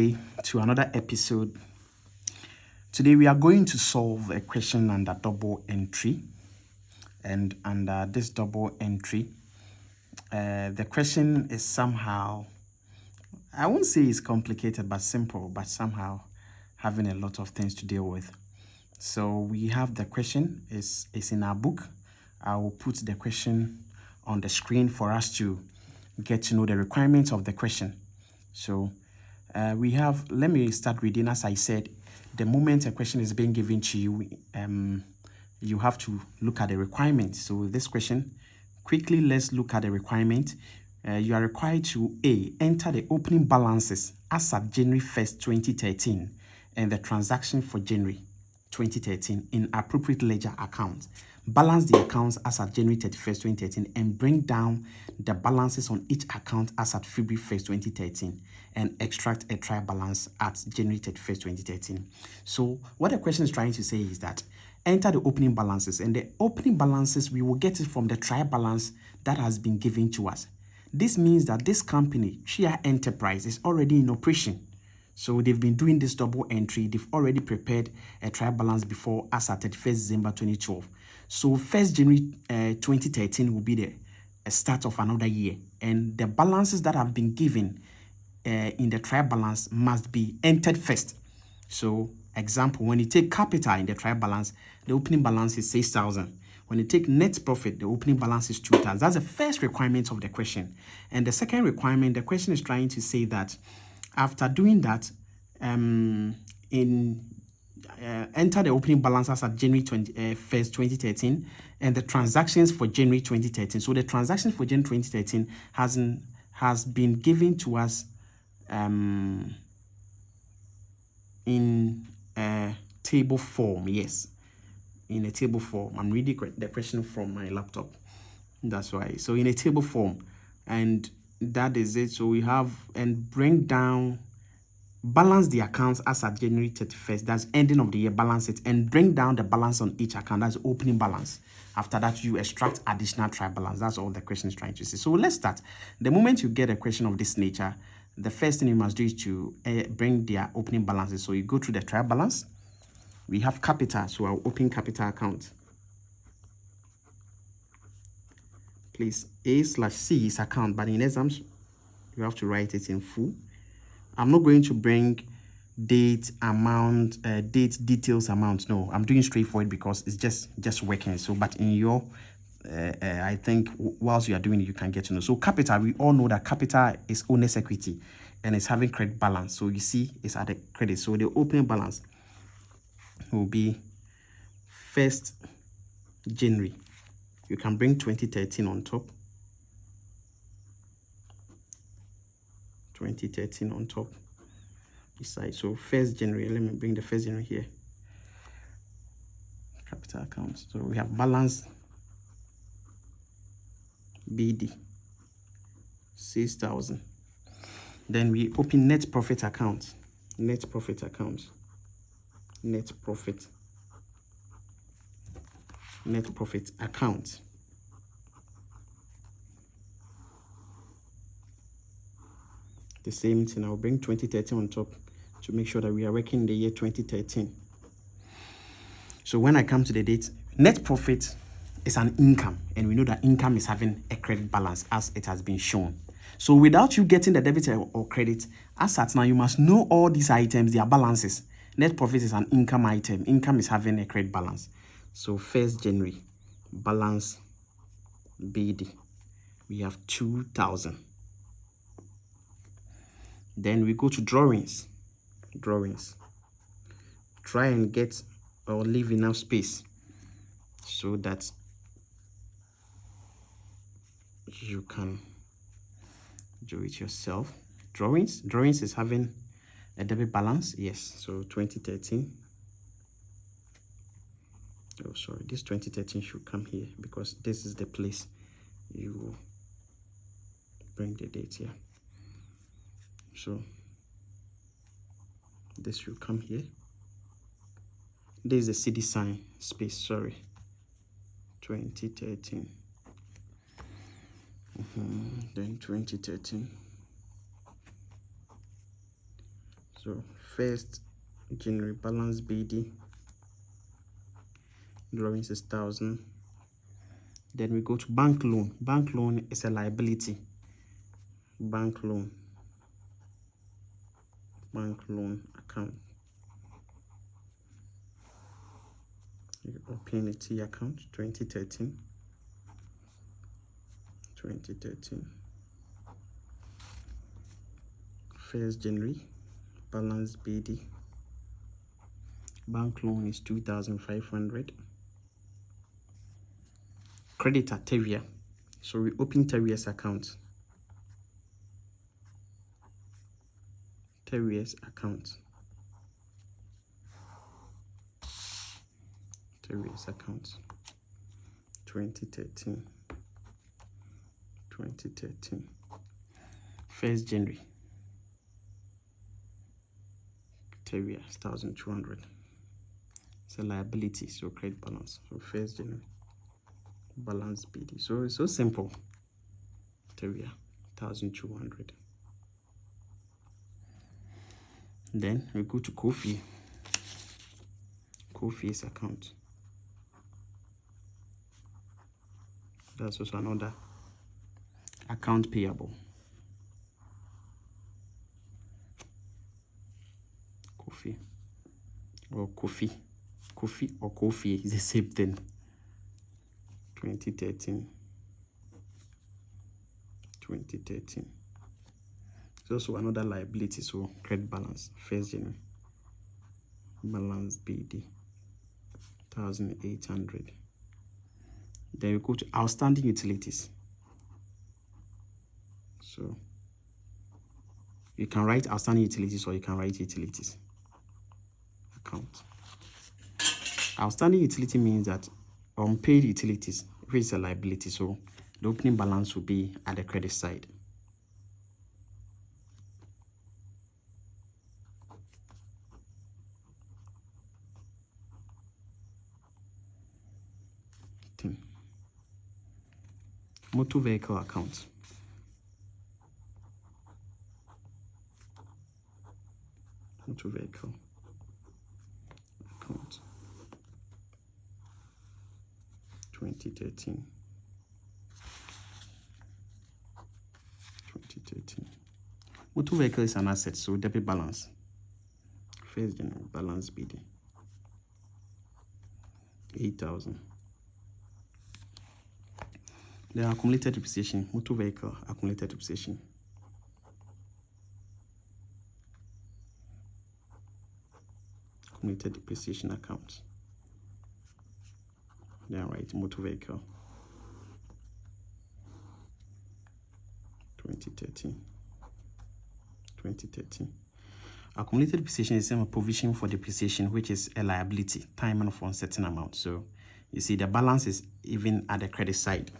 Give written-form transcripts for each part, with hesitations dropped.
To another episode. Today we are going to solve a question under double entry, and under this double entry the question is somehow, I won't say it's complicated but simple, but somehow having a lot of things to deal with. So we have the question is in our book. I will put the question on the screen for us to get to know the requirements of the question. So we have, let me start reading. As I said, the moment a question is being given to you, you have to look at the requirements. So this question, quickly let's look at the requirement. You are required to A, enter the opening balances as at January 1st, 2013 and the transaction for January 2013 in appropriate ledger account. Balance the accounts as at January 31st, 2013 and bring down the balances on each account as at February 1st, 2013 and extract a trial balance at January 31st, 2013. So what the question is trying to say is that enter the opening balances, and the opening balances, we will get it from the trial balance that has been given to us. This means that this company, Chia Enterprise, is already in operation. So they've been doing this double entry. They've already prepared a trial balance before as at 31st December 2012. So 1st January 2013 will be the start of another year. And the balances that have been given in the trial balance must be entered first. So example, when you take capital in the trial balance, the opening balance is 6,000. When you take net profit, the opening balance is 2,000. That's the first requirement of the question. And the second requirement, the question is trying to say that after doing that, enter the opening balances at January 1st, 2013 and the transactions for January 2013. So the transactions for January 2013 has been given to us in a table form. Yes, in a table form. I'm reading the question from my laptop. That's why. So in a table form, and that is it. So we have, and bring down, balance the accounts as at January 31st. That's ending of the year, balance it, and bring down the balance on each account. That's opening balance. After that, you extract additional trial balance. That's all the question is trying to say. So let's start. The moment you get a question of this nature, the first thing you must do is to bring their opening balances. So you go through the trial balance. We have capital, so I'll open capital account. Please, A/C is account, but in exams, you have to write it in full. I'm not going to bring date, amount, date, details, amount. No, I'm doing straightforward because it's just working. So, but in your, I think whilst you are doing it, you can get to know. So capital, we all know that capital is owner's equity and it's having credit balance. So you see, it's at the credit. So the opening balance will be 1st January. You can bring 2013 on top. 2013 on top. Beside, so 1st January. Let me bring the 1st January here. Capital accounts. So we have balance BD 6,000. Then we open net profit account. Net profit account. Net profit. Net profit account. The same thing, I'll bring 2013 on top to make sure that we are working the year 2013. So when I come to the date, net profit is an income, and we know that income is having a credit balance as it has been shown. So without you getting the debit or credit, as at now, you must know all these items, their balances. Net profit is an income item. Income is having a credit balance. So 1st January, balance BD, we have 2,000. Then we go to drawings. Drawings. Try and get or leave enough space so that you can do it yourself. Drawings. Drawings is having a debit balance. Yes. So 2013. Oh, sorry. This 2013 should come here because this is the place you will bring the date here. So this should come here. This is the CD sign space, sorry. 2013. Then 2013. So 1st January balance BD, drawings is 1,000. Then we go to bank loan. Bank loan is a liability. Bank loan account. You open a T account 2013. 1st January balance BD, bank loan is 2,500. Creditor Tevia, so we open Tevia's account. Tevia's account 2013. 1st January Tevia is 1,200. It's a liability, so credit balance. So 1st January balance BD. So it's so simple. Tevia 1,200. Then we go to Kofi's account. That's also another account payable. Kofi or Kofi is the same thing. 2013. It's also another liability, so credit balance. 1st January balance BD 1,800. Then we go to outstanding utilities. So you can write outstanding utilities or you can write utilities account. Outstanding utility means that unpaid utilities, if it's a liability, so the opening balance will be at the credit side. Motor vehicle account. Motor vehicle account 2013. Motor vehicle is an asset, so debit balance. 1st January balance BD 8,000. The accumulated depreciation, motor vehicle accumulated depreciation. Accumulated depreciation account. Then write motor vehicle 2013. Accumulated depreciation is a provision for depreciation, which is a liability, time and for a certain amount. So you see the balance is even at the credit side.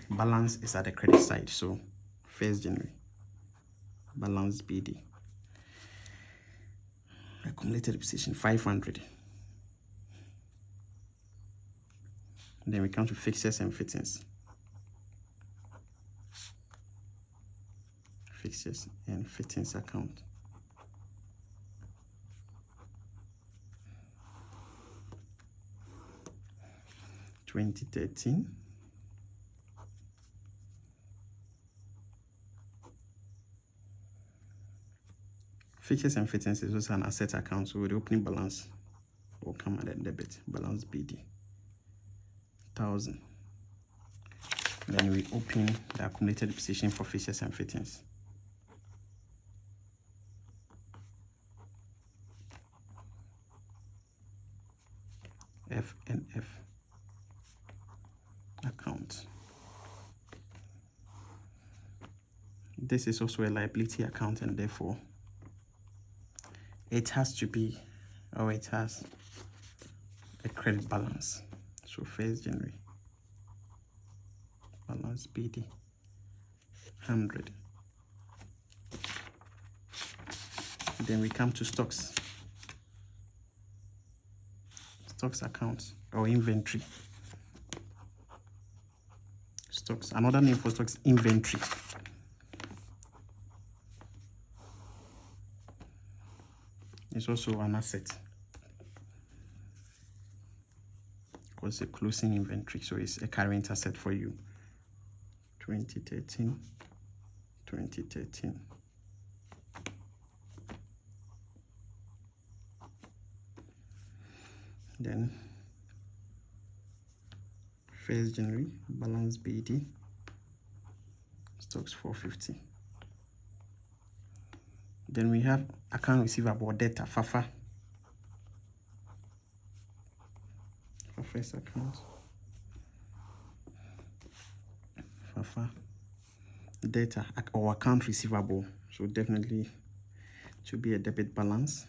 Balance is at the credit side. So 1st January balance BD, accumulated depreciation 500. Then we come to fixtures and fittings. Fixtures and fittings account. (2013). Fixtures and fittings is also an asset account, so the opening balance will come at the debit. Balance BD 1,000. Then we open the accumulated depreciation for fixtures and fittings. F&F account. This is also a liability account, and therefore it has to be, or it has a credit balance. So 1st January balance BD 100. Then we come to stocks. Stocks account or inventory. Stocks, another name for stocks, inventory. is also an asset. Was a closing inventory, so it's a current asset for you. 2013. Then 1st January, balance BD, stocks 450. Then we have account receivable data, FAFA. First account, FAFA data or account receivable, so definitely to be a debit balance.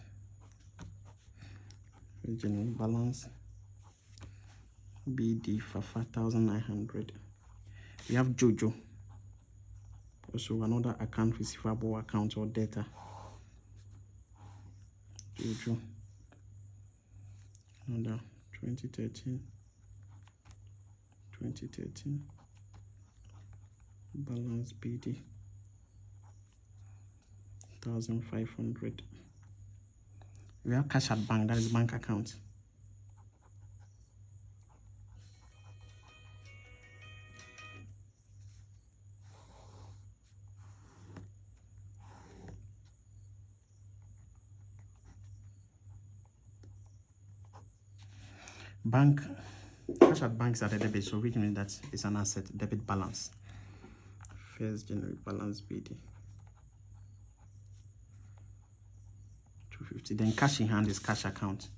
General balance BD FAFA 1900. We have Jojo, also another account receivable account or data. Jojo, another 2013 balance BD 1500. We have cash at bank, that is bank account. Bank, cash at banks at a debit, so we can mean that it's an asset, debit balance. 1st January balance BD 250. Then cash in hand is cash account.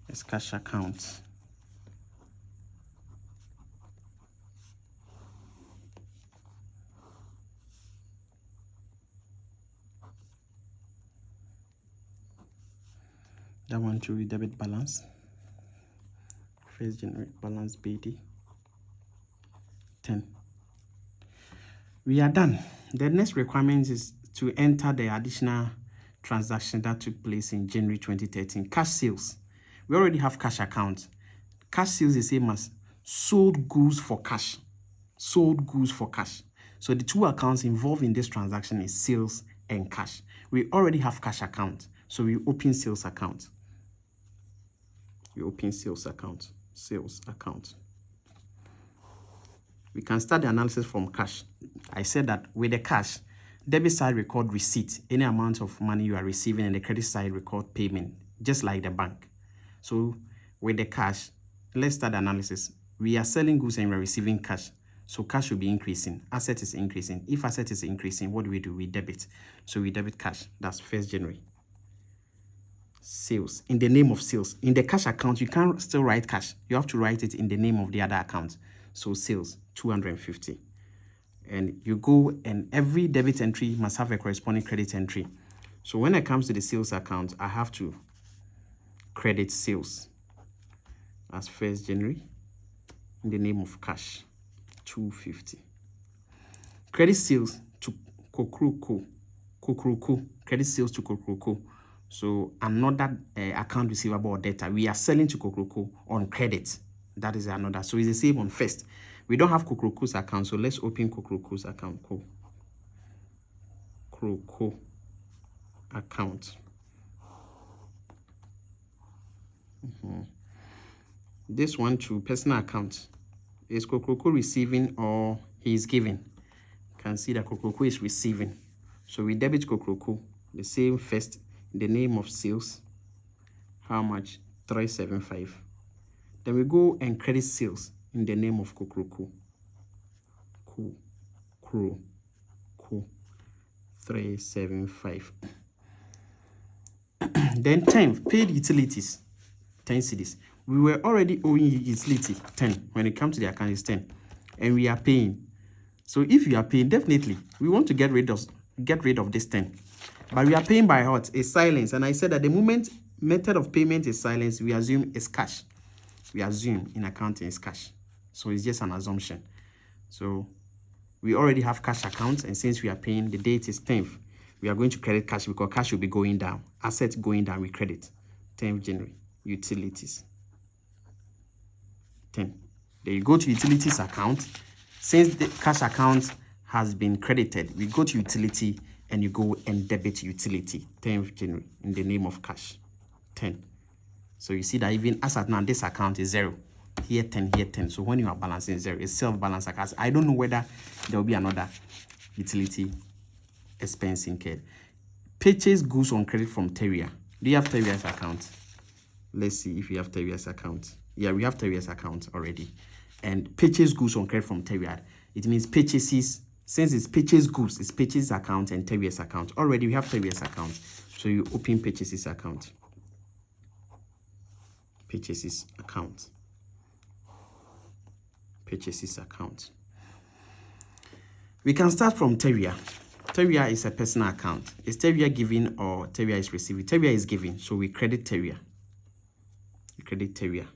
It's cash account. That one to be debit balance. 1st January balance BD 10. We are done. The next requirement is to enter the additional transaction that took place in January 2013. Cash sales. We already have cash account. Cash sales is the same as sold goods for cash. Sold goods for cash. So the two accounts involved in this transaction is sales and cash. We already have cash account. So we open sales account. We open sales account. Sales account. We can start the analysis from cash. I said that with the cash, debit side record receipt, any amount of money you are receiving, and the credit side record payment, just like the bank. So with the cash, let's start the analysis. We are selling goods and we are receiving cash. So cash will be increasing. Asset is increasing. If asset is increasing, what do? We debit. So we debit cash. That's 1st January. Sales. In the name of sales. In the cash account, you can't still write cash. You have to write it in the name of the other account. So sales, 250. And you go, and every debit entry must have a corresponding credit entry. So when it comes to the sales account, I have to credit sales as 1st January in the name of cash, 250. Credit sales to Kokroko. Credit sales to Kokroko. So another account receivable or data. We are selling to Kokroko on credit. That is another. So it's the same on first. We don't have Kokroko's account, so let's open Kokroko's account. Kokroko account. This one to personal account. Is Kokroko receiving or he is giving? You can see that Kokroko is receiving. So we debit Kokroko, the same first, in the name of sales. How much? 375. Then we go and credit sales in the name of Kokroko. 375. Then 10, paid utilities, 10 cedis. We were already owing utility 10. When it comes to the account, it's 10. And we are paying. So if you are paying, definitely, we want to get rid of this 10. But we are paying by what? It's silence. And I said that the moment method of payment is silence, we assume it's cash. We assume in accounting is cash. So it's just an assumption. So we already have cash accounts, and since we are paying, the date is 10th. We are going to credit cash because cash will be going down. Assets going down, we credit. 10th January, utilities. 10. Then you go to utilities account. Since the cash account has been credited, we go to utility and you go and debit utility 10th January in the name of cash 10. So you see that even as at now, this account is 0. Here 10, here 10. So when you are balancing 0, it's self-balance account. I don't know whether there will be another utility expense incurred. Purchase goods on credit from Teria. Do you have Teria's account? Let's see if you have Teria's account. Yeah, we have Teria's account already. And purchase goods on credit from Teria. It means purchases. Since it's purchase goods, it's purchase account and Teria's account. Already we have Teria's account. So you open purchases account. Purchases account. Purchases account. We can start from Teria. Teria is a personal account. Is Teria giving or Teria is receiving? Teria is giving, so we credit Teria. We credit Teria.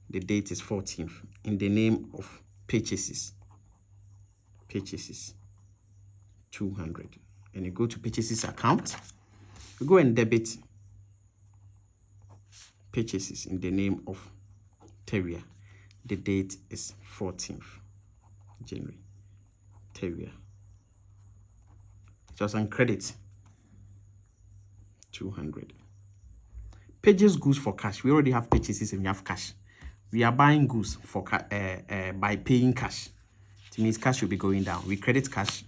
The date is 14th in the name of purchases. Purchases 200. And you go to purchases account. You go and debit purchases in the name of Teria. The date is 14th January. Teria. Just on credit 200. Purchase goods for cash. We already have purchases and we have cash. We are buying goods for by paying cash. It means cash will be going down. We credit cash.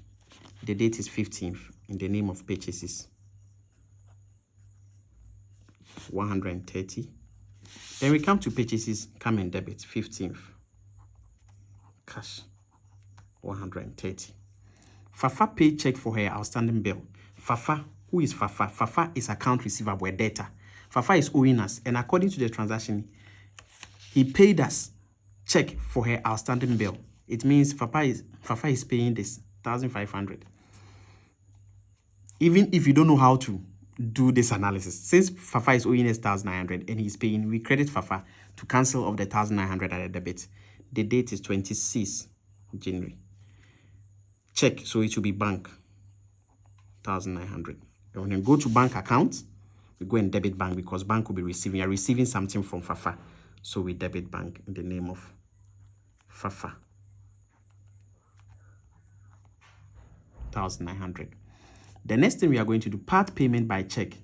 The date is 15th in the name of purchases 130. Then we come to purchases, come and debit 15th. Cash 130. Fafa paid check for her outstanding bill. Fafa, who is Fafa? Fafa is account receivable, a debtor. Fafa is owing us, and according to the transaction, he paid us check for her outstanding bill. It means Fafa is paying this 1,500. Even if you don't know how to do this analysis, since Fafa is owing us 1,900 and he's paying, we credit Fafa to cancel of the 1,900 at a debit. The date is 26th January. Check, so it should be bank 1,900. And when you go to bank account, we go and debit bank because bank will be receiving. You're receiving something from Fafa, so we debit bank in the name of Fafa 1,900. The next thing we are going to do, part payment by check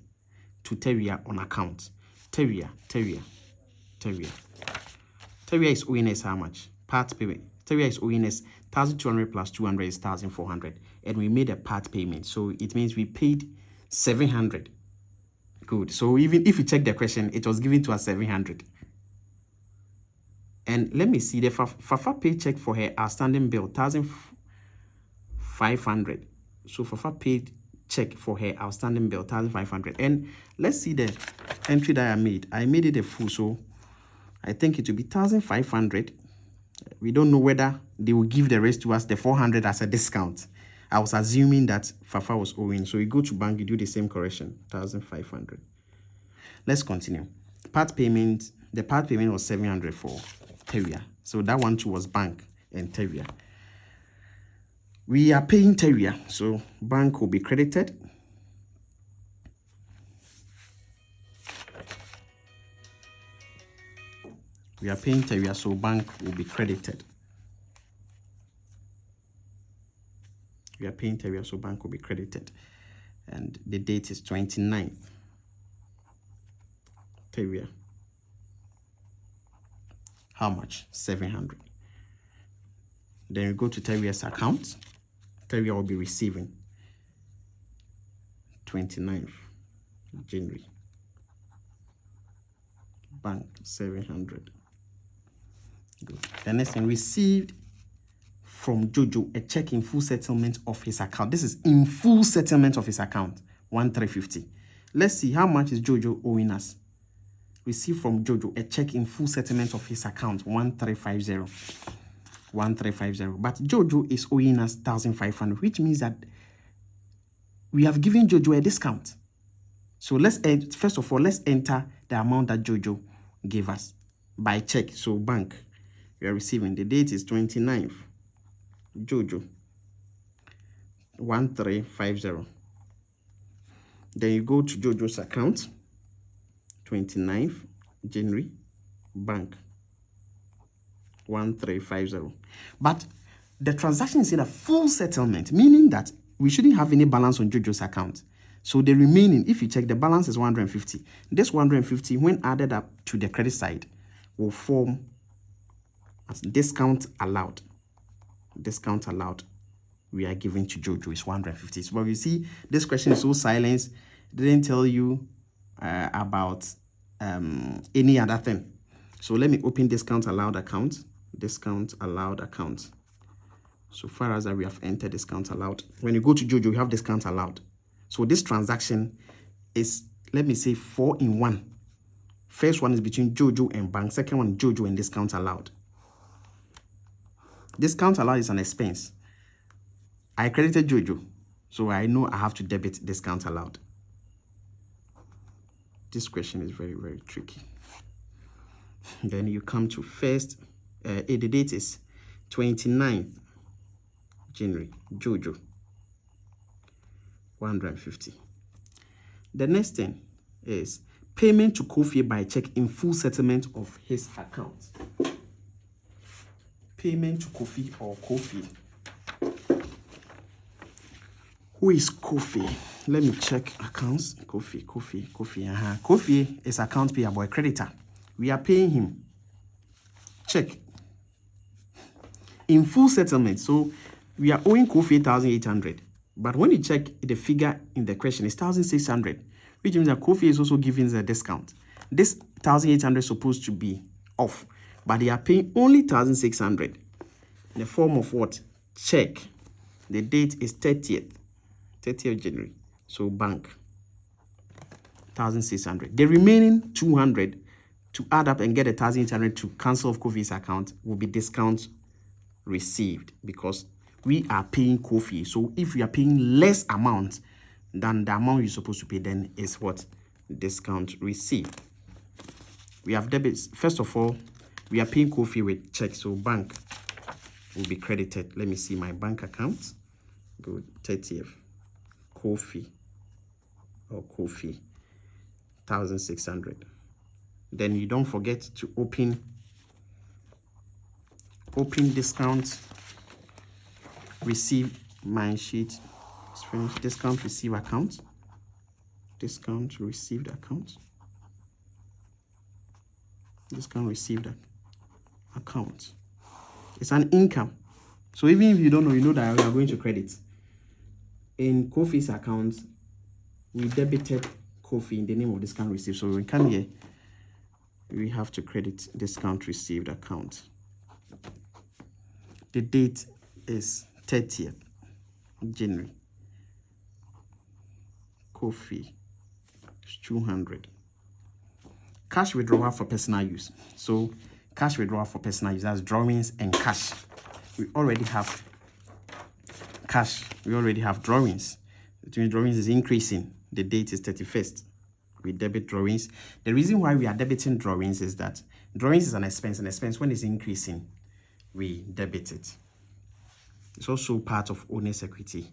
to Teria on account. Teria is owing us how much? Part payment. Teria is owing us 1,200 plus 200 is 1,400, and we made a part payment, so it means we paid 700. Good. So even if you check the question, it was given to us 700. And let me see, the Fafa paid check for her outstanding bill 1,500. So Fafa paid check for her outstanding bill 1,500. And let's see the entry that I made. I made it a full, so I think it will be 1,500. We don't know whether they will give the rest to us, the 400 as a discount. I was assuming that Fafa was owing. So you go to bank, you do the same correction, 1,500. Let's continue. Part payment, the part payment was 700 for Teria. So that one too was bank and Teria. We are paying Teria, so bank will be credited. We are paying Teria, so bank will be credited. We are paying Teria, so bank will be credited. And the date is 29th. Teria. How much? 700. Then we go to Teria's account. Teria will be receiving 29th January. Bank 700. Good. The next thing, received from Jojo a check in full settlement of his account. This is in full settlement of his account, 1,350. Let's see how much is Jojo owing us. Received from Jojo a check in full settlement of his account, 1,350. 1,350. But Jojo is owing us 1,500, which means that we have given Jojo a discount. So first of all, let's enter the amount that Jojo gave us by check. So bank, we are receiving. The date is 29th. Jojo 1,350. Then you go to Jojo's account, 29th January, bank 1,350. But the transaction is in a full settlement, meaning that we shouldn't have any balance on Jojo's account. So the remaining, if you check, the balance is 150. This 150, when added up to the credit side, will form as discount allowed. Discount allowed we are giving to Jojo is 150. So, but you see, this question is so silent. It didn't tell you about any other thing. So let me open discount allowed account. Discount allowed account. So far as that we have entered discount allowed. When you go to Jojo, you have discount allowed. So this transaction is, let me say, 4 in 1. First one is between Jojo and bank. Second one, Jojo and discount allowed. Discount allowed is an expense. I credited Jojo, so I know I have to debit discount allowed. This question is very, very tricky. Then you come to first, the date is 29th January, Jojo, 150. The next thing is payment to Kofi by check in full settlement of his account. Payment to Kofi or Kofi. Who is Kofi? Let me check accounts. Kofi. Kofi is account payable, a creditor. We are paying him. Check. In full settlement. So we are owing Kofi 1,800. But when you check the figure in the question, it's 1,600, which means that Kofi is also giving the discount. This 1,800 is supposed to be off, but they are paying only 1,600 in the form of what? Check. The date is 30th January. So bank 1,600. The remaining 200 to add up and get 1,800 to cancel off Kofi's account will be discount received, because we are paying Kofi. So if we are paying less amount than the amount you're supposed to pay, then is what? Discount received. We have debits. First of all, we are paying Kofi with check, so bank will be credited. Let me see my bank account. Good. 30th. Kofi 1,600. Then you don't forget to open discount receive my sheet. Let's finish. Discount receive account. Discount received account. Discount received account. It's an income. So even if you don't know, you know that we are going to credit. In Kofi's account, we debited Kofi in the name of discount received. So when we come here, we have to credit discount received account. The date is 30th January. Kofi is 200. Cash withdrawal for personal use. So cash withdrawal for personal use, that's drawings and cash. We already have cash. We already have drawings. Between drawings is increasing. The date is 31st. We debit drawings. The reason why we are debiting drawings is that drawings is an expense. An expense, when it's increasing, we debit it. It's also part of owner's equity,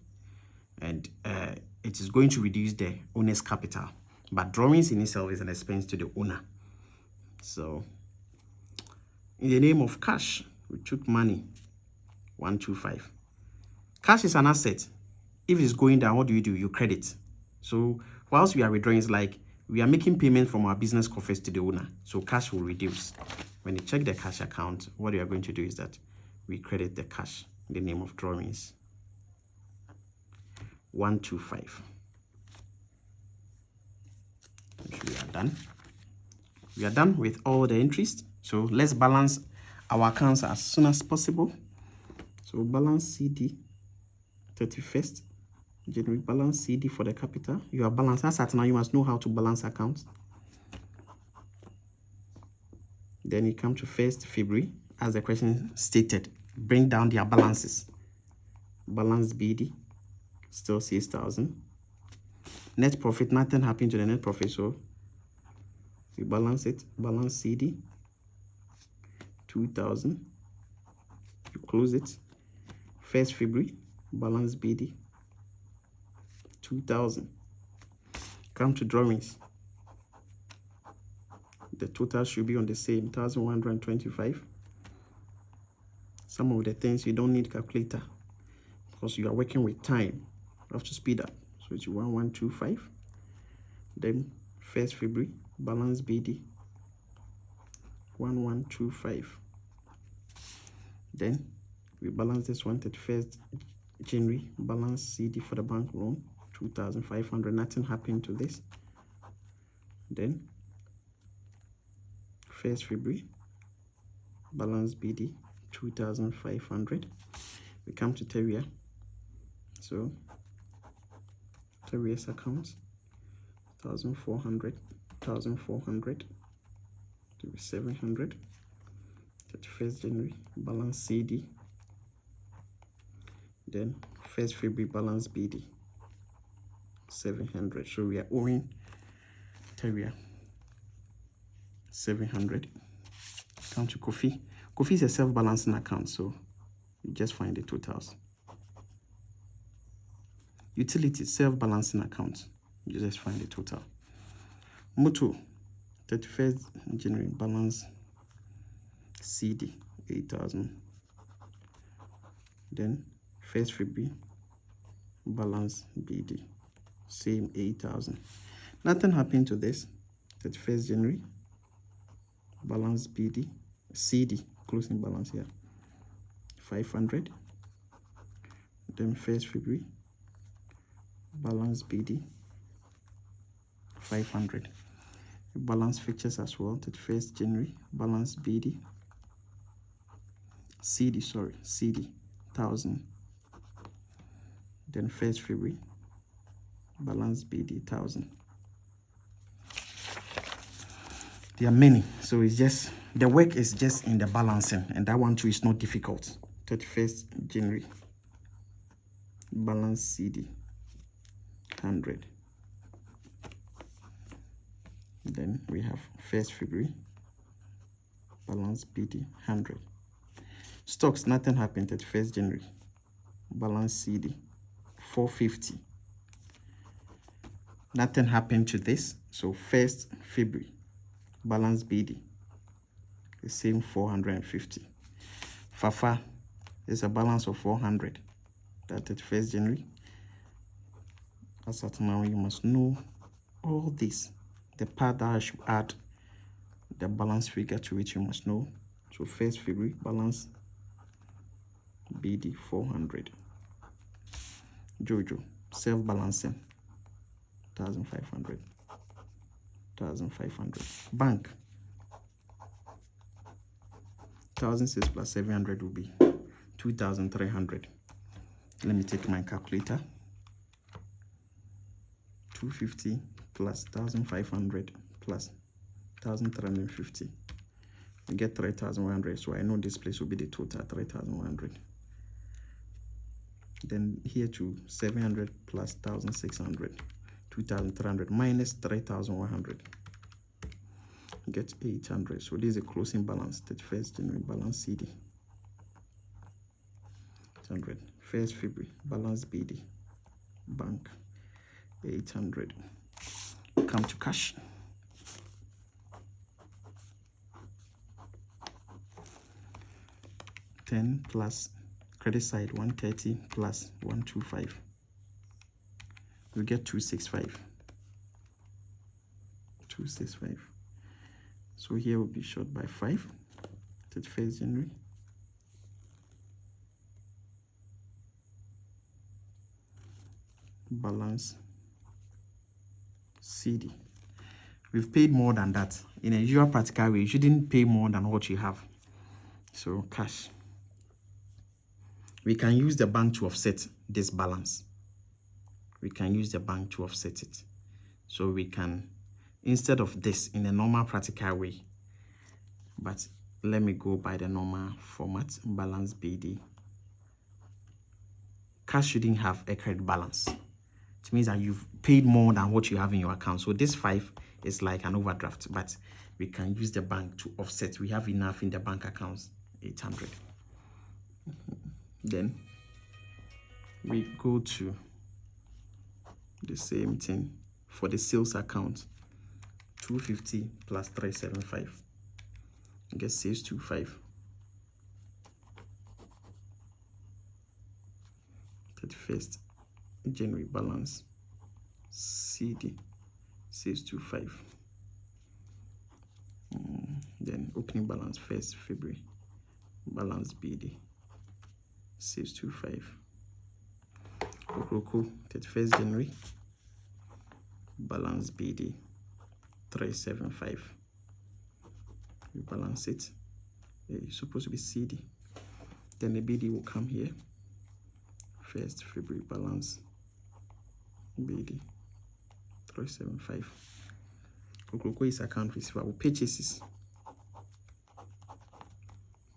and it is going to reduce the owner's capital. But drawings in itself is an expense to the owner. So in the name of cash, we took money, 125. Cash is an asset. If it's going down, what do? You credit. So whilst we are withdrawing, it's like we are making payment from our business coffers to the owner. So cash will reduce. When you check the cash account, what we are going to do is that we credit the cash in the name of drawings, 125. We are done. We are done with all the entries. So let's balance our accounts as soon as possible. So balance CD 31st January, balance CD for the capital. You are balanced. As at now, you must know how to balance accounts. Then you come to 1st February, as the question stated, bring down their balances. Balance BD still 6,000. Net profit, nothing happened to the net profit, so we balance it. Balance CD 2,000. You close it. 1st February, balance BD 2,000. Come to drawings. The total should be on the same, 1,125. Some of the things you don't need calculator because you are working with time. We have to speed up. So it's 1125. Then 1st February, balance BD 1125. Then we balance this one 31st January, balance CD for the bank loan 2,500. Nothing happened to this. Then 1st February, balance BD 2,500. We come to Terrier. So Terrier's account 1,400, 1,400 to 700. 31st January, balance CD. Then 1st February, balance BD 700. So we are owing Terrier 700. Come to Kofi. Kofi is a self-balancing account, so you just find the totals. Utility, self-balancing account, you just find the total. Moto, 31st January, balance CD 8,000. Then 1st February, balance BD, same 8,000. Nothing happened to this. 31st January, balance BD, CD, closing balance here, 500. Then 1st February, balance BD, 500. Balance fixtures as well. 31st January, balance BD, CD, 1,000. Then 1st February, balance BD, 1,000. There are many, so it's just the work is just in the balancing, and that one too is not difficult. 31st January, balance CD 100. Then we have 1st February, balance BD 100. Stocks, nothing happened. 31st January, balance CD 450. Nothing happened to this. So 1st February, balance BD, the same 450. Fafa is a balance of 400. That 31st January. As at now, you must know all this. The part that I should add the balance figure to it, you must know. So 1st February, balance BD 400. Jojo, self-balancing 1,500. 1,500. Bank 1,006 plus 700 will be 2,300. Let me take my calculator. 250 plus 1,500 plus 1,350. We get 3,100. So I know this place will be the total 3,100. Then here to 700 plus 1,600. 2,300 minus 3,100. Get 800. So this is a closing balance. 31st January, balance CD 800. 1st February, balance BD, bank 800. Come to cash. $10 plus credit side 130 plus 125. We get 265. 265. So here will be short by 5. 31st January. Balance CD. We've paid more than that. In a usual practical way, you shouldn't pay more than what you have. So cash. We can use the bank to offset this balance. We can use the bank to offset it. So we can, instead of this in a normal practical way, but let me go by the normal format, balance BD. Cash shouldn't have a credit balance. It means that you've paid more than what you have in your account. So this 5 is like an overdraft, but we can use the bank to offset. We have enough in the bank accounts, 800. Then we go to the same thing for the sales account, 250 plus 375. Get sales 25. 31st January balance CD 625. Then opening balance 1st February balance BD 625. Okroko 31st January balance BD 375. We balance it. It's supposed to be CD. Then the BD will come here. 1st February balance BD 375. Okroko is account receivable. Purchases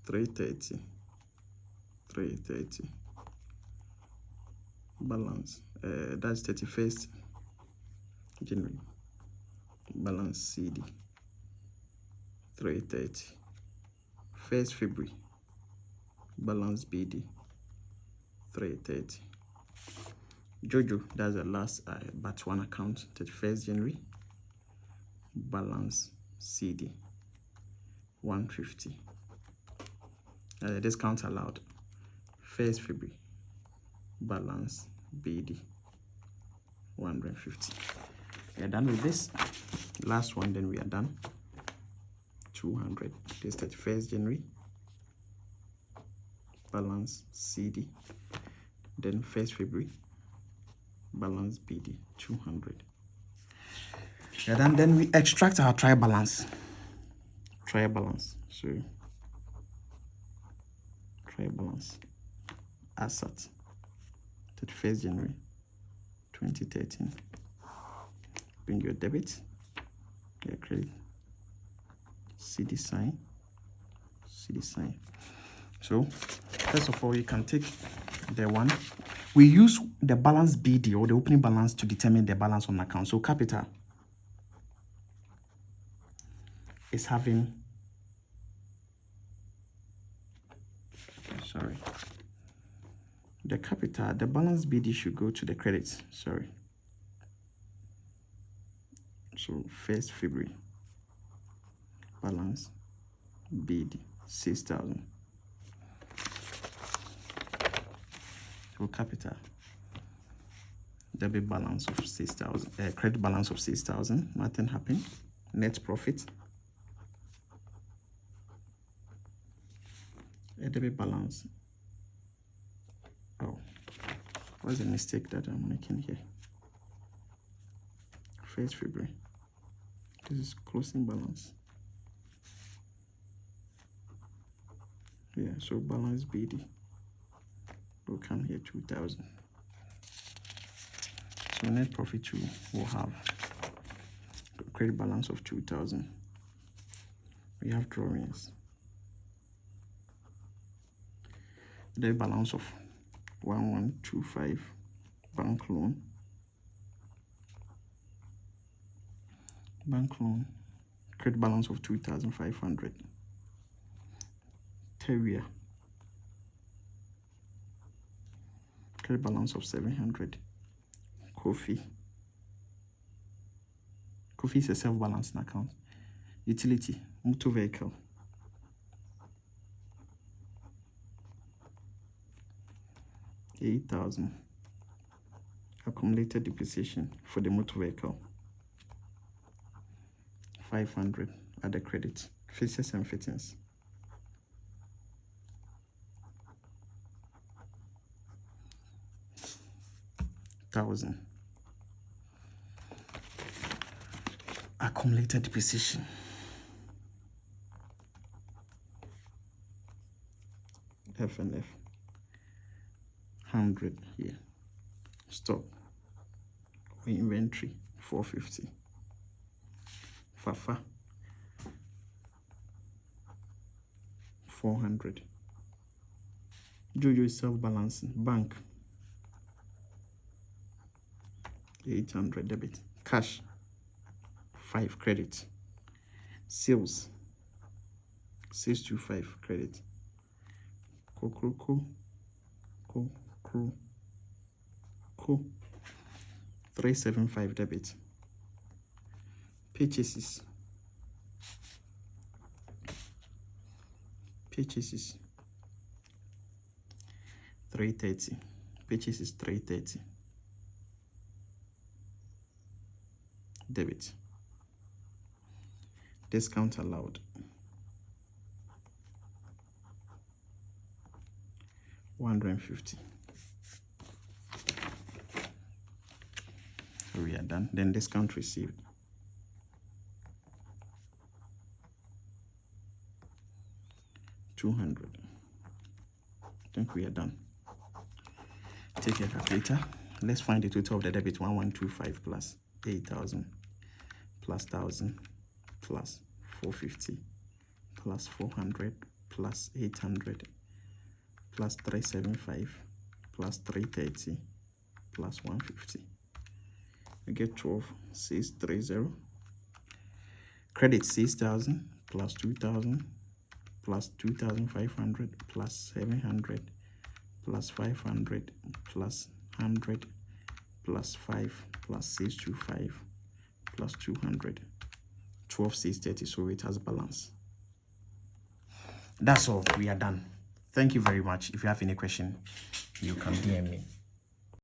330. Balance that's 31st January balance CD 330. 1st February balance BD 330. Jojo, that's the last but one account. 31st January balance CD 150. Discount allowed. 1st February balance BD 150. We are done with this last one, then we are done. 200. This 31st January balance CD, then 1st February balance BD 200. We are done. Then we extract our trial balance. So trial balance asset 31st January 2013. Bring your debit, your credit, CD sign. So first of all, you can take the one. We use the balance BD or the opening balance to determine the balance on account. So capital is having, the capital, the balance BD should go to the credits. So 1st February balance BD 6,000. So capital, debit balance of 6,000, credit balance of 6,000. Nothing happened. Net profit, a debit balance. Oh, what's the mistake that I'm making here? 1st February. This is closing balance. Yeah, so balance BD will come here 2,000. So net profit 2 will have a credit balance of 2,000. We have drawings. The balance of 1125 bank loan. Credit balance of 2,500. Terrier, credit balance of 700. Coffee is a self-balancing account. Utility, motor vehicle, 8,000. Accumulated depreciation for the motor vehicle, 500 at the credit. Fixtures and fittings, 1,000. Accumulated depreciation, F&F, 100 here. Stock or inventory, 450. Fafa, 400. Jojo is self-balancing. Bank, 800 debit. Cash, 5 credit. Sales, 625 credit. Kokroko 375 debit. Purchases 330. Purchases 330. debit. Discount allowed. 150. So we are done. Then discount received. 200. I think we are done. Take your calculator. Let's find the total of the debit. 1125 plus 8,000 plus 1,000 plus 450 plus 400 plus 800 plus 375 plus 330 plus 150. I get 12,630. Credit 6,000 plus 2,000 plus 2,500 plus 700 plus 500 plus 100 plus 5 plus 625 plus 200. 12,630. So it has a balance. That's all. We are done. Thank you very much. If you have any question, you can DM me.